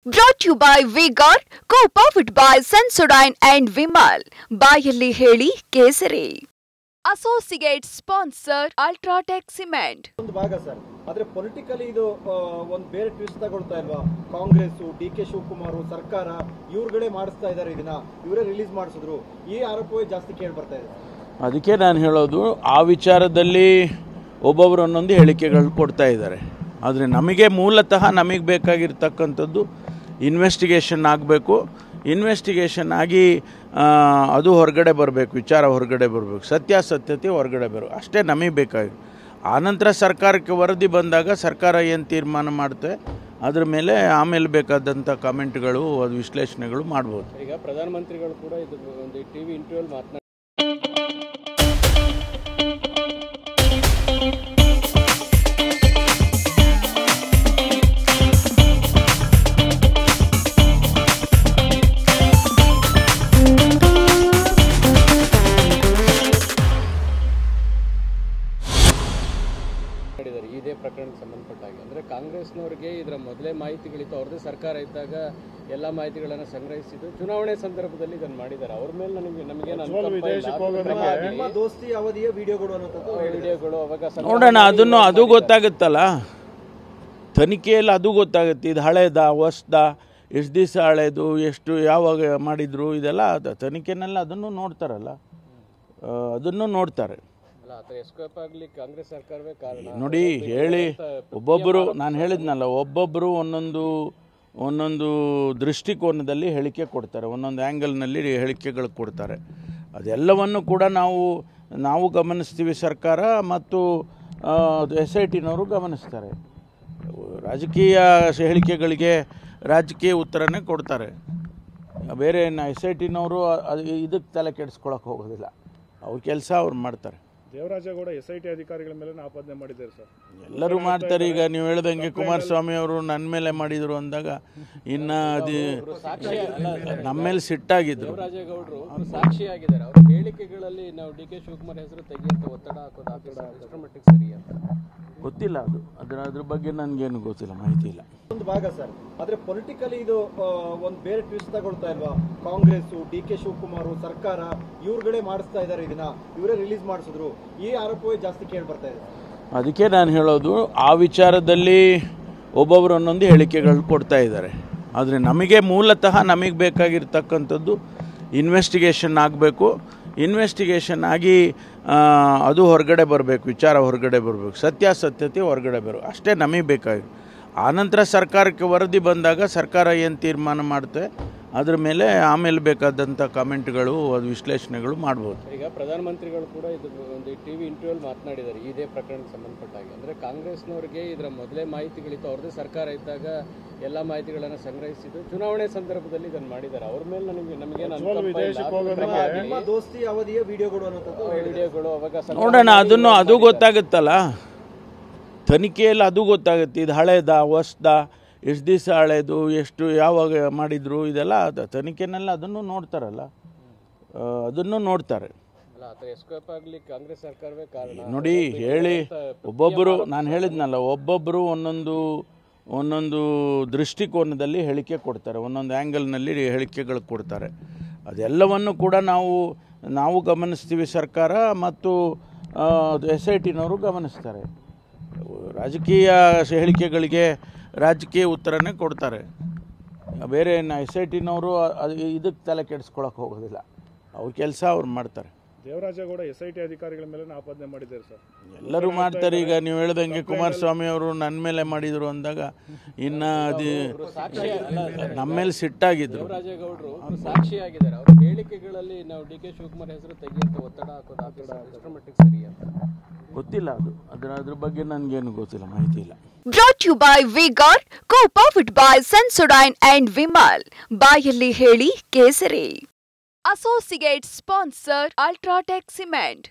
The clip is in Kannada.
Brought to you by V-Guard, co-powered by Sensodyne and Vimal. ಬಾಯಲ್ಲಿ ಹೇಳಿ ಕೇಸರಿ. Associate sponsor Ultratech Cement. ಒಂದು ಭಾಗ ಸರ್, ಆದ್ರೆ ಪೊಲಿಟಿಕಲಿ ಇದು ಒಂದು ಬೇರೆ ಟ್ವಿಸ್ಟ್ ತಗೊಳ್ತಾ ಇಲ್ವಾ? ಕಾಂಗ್ರೆಸ್, ಡಿ.ಕೆ. ಶಿವಕುಮಾರ್ ಸರ್ಕಾರ ಇವ್ರುಗಳೇ ಮಾಡಿಸ್ತಾ ಇದ್ದಾರೆ, ಇದನ್ನ ಇವರೇ ರಿಲೀಸ್ ಮಾಡಿಸಿದ್ರು, ಈ ಆರೋಪವೇ ಜಾಸ್ತಿ ಕೇಳಿ ಬರ್ತಾ ಇದೆ. ಅದಕ್ಕೆ ನಾನು ಹೇಳೋದು, ಆ ವಿಚಾರದಲ್ಲಿ ಒಬ್ಬೊಬ್ಬರು ಒಂದೊಂದು ಹೇಳಿಕೆಗಳು ಕೊಡ್ತಾ ಇದ್ದಾರೆ. ಆದರೆ ನಮಗೆ ಮೂಲತಃ ನಮಗೆ ಬೇಕಾಗಿರ್ತಕ್ಕಂಥದ್ದು ಇನ್ವೆಸ್ಟಿಗೇಷನ್ ಆಗಬೇಕು. ಇನ್ವೆಸ್ಟಿಗೇಷನ್ ಆಗಿ ಅದು ಹೊರಗಡೆ ಬರಬೇಕು, ವಿಚಾರ ಹೊರಗಡೆ ಬರಬೇಕು, ಸತ್ಯಾಸತ್ಯತೆ ಹೊರಗಡೆ ಬರಬೇಕು, ಅಷ್ಟೇ ನಮಗೆ ಬೇಕಾಗಿ. ಆನಂತರ ಸರ್ಕಾರಕ್ಕೆ ವರದಿ ಬಂದಾಗ ಸರ್ಕಾರ ಏನು ತೀರ್ಮಾನ ಮಾಡುತ್ತೆ ಅದ್ರ ಮೇಲೆ ಆಮೇಲೆ ಬೇಕಾದಂಥ ಕಮೆಂಟ್ಗಳು, ಅದು ವಿಶ್ಲೇಷಣೆಗಳು ಮಾಡ್ಬೋದು. ಈಗ ಪ್ರಧಾನಮಂತ್ರಿಗಳು ಕೂಡ ಇದು ಒಂದು ಟಿವಿ ಇಂಟರ್ವ್ಯೂಲ್ ಮಾತನಾಡಿ ಇದೇ ಪ್ರಕರಣಕ್ಕೆ ಸಂಬಂಧಪಟ್ಟ ಹಾಗೆ. ಅಂದರೆ ಕಾಂಗ್ರೆಸ್ನವ್ರಿಗೆ ಇದರ ಮೊದಲೇ ಮಾಹಿತಿಗಳಿತ್ತು, ಅವ್ರದ್ದೇ ಸರ್ಕಾರ ಇದ್ದಾಗ ಎಲ್ಲ ಮಾಹಿತಿಗಳನ್ನು ಸಂಗ್ರಹಿಸಿದ್ದು, ಚುನಾವಣೆ ಸಂದರ್ಭದಲ್ಲಿ ಇದನ್ನು ಮಾಡಿದ್ದಾರೆ. ಅವ್ರ ಮೇಲೆ ನಮಗೇನು ದೋಸ್ತಿ ಅವಧಿಯ ವಿಡಿಯೋಗಳು ಅವಾಗ ನೋಡೋಣ, ಅದು ಗೊತ್ತಾಗುತ್ತಲ್ಲ ತನಿಖೆಯಲ್ಲಿ, ಅದು ಗೊತ್ತಾಗುತ್ತೆ. ಇದು ಹಳೇದ ಹೊಸ್ದ, ಎಷ್ಟು ದಿವಸ ಹಳೇದು, ಎಷ್ಟು ಯಾವಾಗ ಮಾಡಿದ್ರು, ಇದೆಲ್ಲ ತನಿಖೆನೆಲ್ಲ ಅದನ್ನು ನೋಡ್ತಾರಲ್ಲ, ಅದನ್ನು ನೋಡ್ತಾರೆ. ಕಾಂಗ್ರೆಸ್ ಸರ್ಕಾರವೇ ಕಾರಣ ನೋಡಿ. ಹೇಳಿ, ಒಬ್ಬೊಬ್ಬರು, ನಾನು ಹೇಳಿದ್ನಲ್ಲ, ಒಬ್ಬೊಬ್ಬರು ಒಂದೊಂದು ದೃಷ್ಟಿಕೋನದಲ್ಲಿ ಹೇಳಿಕೆ ಕೊಡ್ತಾರೆ, ಒಂದೊಂದು ಆ್ಯಂಗಲ್ನಲ್ಲಿ ಹೇಳಿಕೆಗಳು ಕೊಡ್ತಾರೆ. ಅದೆಲ್ಲವನ್ನು ಕೂಡ ನಾವು ಗಮನಿಸ್ತೀವಿ, ಸರ್ಕಾರ ಮತ್ತು SITನವರು ಗಮನಿಸ್ತಾರೆ. ರಾಜಕೀಯ ಹೇಳಿಕೆಗಳಿಗೆ ರಾಜಕೀಯ ಉತ್ತರನೇ ಕೊಡ್ತಾರೆ. ಬೇರೆ SITನವರು ಇದಕ್ಕೆ ತಲೆ ಕೆಡಿಸ್ಕೊಳಕ್ಕೆ ಹೋಗೋದಿಲ್ಲ, ಅವ್ರ ಕೆಲಸ ಅವ್ರು ಮಾಡ್ತಾರೆ. ದೇವರಾಜೇಗೌಡ SIT ಅಧಿಕಾರಿಗಳ ಮೇಲೆ ಆಪಾದನೆ ಮಾಡಿದ್ದಾರೆ ಸರ್. ಎಲ್ಲರೂ ಮಾಡ್ತಾರೆ. ಈಗ ನೀವು ಹೇಳ್ದಂಗೆ ಕುಮಾರಸ್ವಾಮಿ ಅವರು ನನ್ನ ಮೇಲೆ ಮಾಡಿದರು ಅಂದಾಗ ಇನ್ನು ಅದು ನಮ್ಮ ಮೇಲೆ ಸಿಟ್ಟಾಗಿದ್ರು. ದೇವರಾಜೇಗೌಡರು ಸಾಕ್ಷಿಯಾಗಿದ್ದಾರೆ. ಅವ್ರ ಹೇಳಿಕೆಗಳಲ್ಲಿ ನಾವು ಡಿ.ಕೆ. ಶಿವಕುಮಾರ್ ಹೆಸರು ತೆಗೆಯುವಂತ ಒತ್ತಡ ಹಾಕೋದು ಎಷ್ಟರ ಮಟ್ಟಿಗೆ ಸರಿ ಅಂತ ಗೊತ್ತಿಲ್ಲ. ಅದ್ರ ಬಗ್ಗೆ ನನಗೇನು ಗೊತ್ತಿಲ್ಲ, ಮಾಹಿತಿ ಇಲ್ಲ. ಒಂದು ಭಾಗ ಸರ್, ಆದ್ರೆ ಪೊಲಿಟಿಕಲಿ ಇದು ಒಂದು ಬೇರೆ ಟ್ವಿಸ್ಟ್ ತಗೊಳ್ತಾ ಇಲ್ವಾ? ಕಾಂಗ್ರೆಸ್, ಡಿ.ಕೆ. ಶಿವಕುಮಾರ್ ಸರ್ಕಾರ ಇವ್ರುಗಳೇ ಮಾಡಿಸ್ತಾ ಇದ್ದಾರೆ, ಇದನ್ನ ಇವರೇ ರಿಲೀಸ್ ಮಾಡಿಸಿದ್ರು, ಈ ಆರೋಪವೇ ಜಾಸ್ತಿ ಕೇಳಿ ಬರ್ತಾ ಇದೆ. ಅದಕ್ಕೆ ನಾನು ಹೇಳೋದು, ಆ ವಿಚಾರದಲ್ಲಿ ಒಬ್ಬೊಬ್ಬರು ಒಂದೊಂದು ಹೇಳಿಕೆಗಳು ಕೊಡ್ತಾ ಇದ್ದಾರೆ. ಆದರೆ ನಮಗೆ ಮೂಲತಃ ನಮಗೆ ಬೇಕಾಗಿರ್ತಕ್ಕಂಥದ್ದು ಇನ್ವೆಸ್ಟಿಗೇಷನ್ ಆಗಬೇಕು. ಇನ್ವೆಸ್ಟಿಗೇಷನ್ ಆಗಿ ಅದು ಹೊರಗಡೆ ಬರಬೇಕು, ವಿಚಾರ ಹೊರಗಡೆ ಬರಬೇಕು, ಸತ್ಯಾಸತ್ಯತೆ ಹೊರಗಡೆ ಬರಬೇಕು, ಅಷ್ಟೇ ನಮಗೆ ಬೇಕಾಗಿ. ಆನಂತರ ಸರ್ಕಾರಕ್ಕೆ ವರದಿ ಬಂದಾಗ ಸರ್ಕಾರ ಏನು ತೀರ್ಮಾನ ಮಾಡುತ್ತೆ ಅದ್ರ ಮೇಲೆ ಆಮೇಲೆ ಬೇಕಾದಂಥ ಕಮೆಂಟ್ಗಳು, ಅದು ವಿಶ್ಲೇಷಣೆಗಳು ಮಾಡ್ಬೋದು. ಈಗ ಪ್ರಧಾನಮಂತ್ರಿಗಳು ಕೂಡ ಇದು ಒಂದು ಟಿವಿ ಇಂಟರ್ವ್ಯೂಲ್ ಮಾತನಾಡಿದ್ದಾರೆ ಇದೇ ಪ್ರಕರಣಕ್ಕೆ ಸಂಬಂಧಪಟ್ಟ ಹಾಗೆ. ಅಂದರೆ ಕಾಂಗ್ರೆಸ್ನವ್ರಿಗೆ ಇದರ ಮೊದಲೇ ಮಾಹಿತಿಗಳಿತ್ತು, ಅವ್ರದ್ದೇ ಸರ್ಕಾರ ಇದ್ದಾಗ ಎಲ್ಲ ಮಾಹಿತಿಗಳನ್ನು ಸಂಗ್ರಹಿಸಿದ್ದು, ಚುನಾವಣೆ ಸಂದರ್ಭದಲ್ಲಿ ಇದನ್ನು ಮಾಡಿದ್ದಾರೆ. ಅವ್ರ ಮೇಲೆ ನಮಗೇನು ದೋಸ್ತಿ ಅವಧಿಯ ವಿಡಿಯೋಗಳು ಅವಾಗ ನೋಡೋಣ, ಅದು ಗೊತ್ತಾಗುತ್ತಲ್ಲ ತನಿಖೆಯಲ್ಲಿ, ಅದು ಗೊತ್ತಾಗುತ್ತೆ. ಇದು ಹಳೇದ ಹೊಸ್ದ, ಎಷ್ಟು ದಿವಸ ಹಳೇದು, ಎಷ್ಟು ಯಾವಾಗ ಮಾಡಿದ್ರು, ಇದೆಲ್ಲ ತನಿಖೆನೆಲ್ಲ ಅದನ್ನು ನೋಡ್ತಾರಲ್ಲ, ಅದನ್ನು ನೋಡ್ತಾರೆ. ಕಾಂಗ್ರೆಸ್ ಸರ್ಕಾರವೇ ಕಾರಣ ನೋಡಿ. ಹೇಳಿ, ಒಬ್ಬೊಬ್ಬರು, ನಾನು ಹೇಳಿದ್ನಲ್ಲ, ಒಬ್ಬೊಬ್ಬರು ಒಂದೊಂದು ದೃಷ್ಟಿಕೋನದಲ್ಲಿ ಹೇಳಿಕೆ ಕೊಡ್ತಾರೆ, ಒಂದೊಂದು ಆ್ಯಂಗಲ್ನಲ್ಲಿ ಹೇಳಿಕೆಗಳು ಕೊಡ್ತಾರೆ. ಅದೆಲ್ಲವನ್ನು ಕೂಡ ನಾವು ಗಮನಿಸ್ತೀವಿ, ಸರ್ಕಾರ ಮತ್ತು SITನವರು ಗಮನಿಸ್ತಾರೆ. ರಾಜಕೀಯ ಹೇಳಿಕೆಗಳಿಗೆ ರಾಜಕೀಯ ಉತ್ತರನೇ ಕೊಡ್ತಾರೆ. ಬೇರೆ SITನವರು ಇದಕ್ಕೆ ತಲೆ ಕೆಡಿಸ್ಕೊಳಕ್ಕೆ ಹೋಗೋದಿಲ್ಲ, ಅವ್ರ ಕೆಲಸ ಅವ್ರು ಮಾಡ್ತಾರೆ. ದೇವರಾಜೇಗೌಡ SIT ಅಧಿಕಾರಿಗಳ ಮೇಲೆ ಆಪಾದನೆ ಮಾಡಿದ್ದಾರೆ ಸರ್. ಎಲ್ಲರೂ ಮಾಡ್ತಾರೆ. ಈಗ ನೀವು ಹೇಳ್ದಂಗೆ ಕುಮಾರಸ್ವಾಮಿ ಅವರು ನನ್ನ ಮೇಲೆ ಮಾಡಿದರು ಅಂದಾಗ ಇನ್ನು ಅದು ನಮ್ಮ ಮೇಲೆ ಸಿಟ್ಟಾಗಿದ್ರು. ದೇವರಾಜೇಗೌಡರು ಸಾಕ್ಷಿಯಾಗಿದ್ದಾರೆ. ಅವ್ರ ಹೇಳಿಕೆಗಳಲ್ಲಿ ನಾವು ಡಿ.ಕೆ. ಶಿವಕುಮಾರ್ ಹೆಸರು ತೆಗೆಯುವಂತ ಒತ್ತಡ ಹಾಕೋದು ಎಷ್ಟರ ಮಟ್ಟಿಗೆ ಸರಿ ಅಂತ ಗೊತ್ತಿಲ್ಲ. ಅದ್ರ ಬಗ್ಗೆ ನನಗೇನು ಗೊತ್ತಿಲ್ಲ, ಮಾಹಿತಿ ಇಲ್ಲ. Brought to you by V-Guard, co-powered by Sensodyne and Vimal. ಬಾಯಲ್ಲಿ ಹೇಳಿ ಕೇಸರಿ. Associate sponsor Ultratech Cement.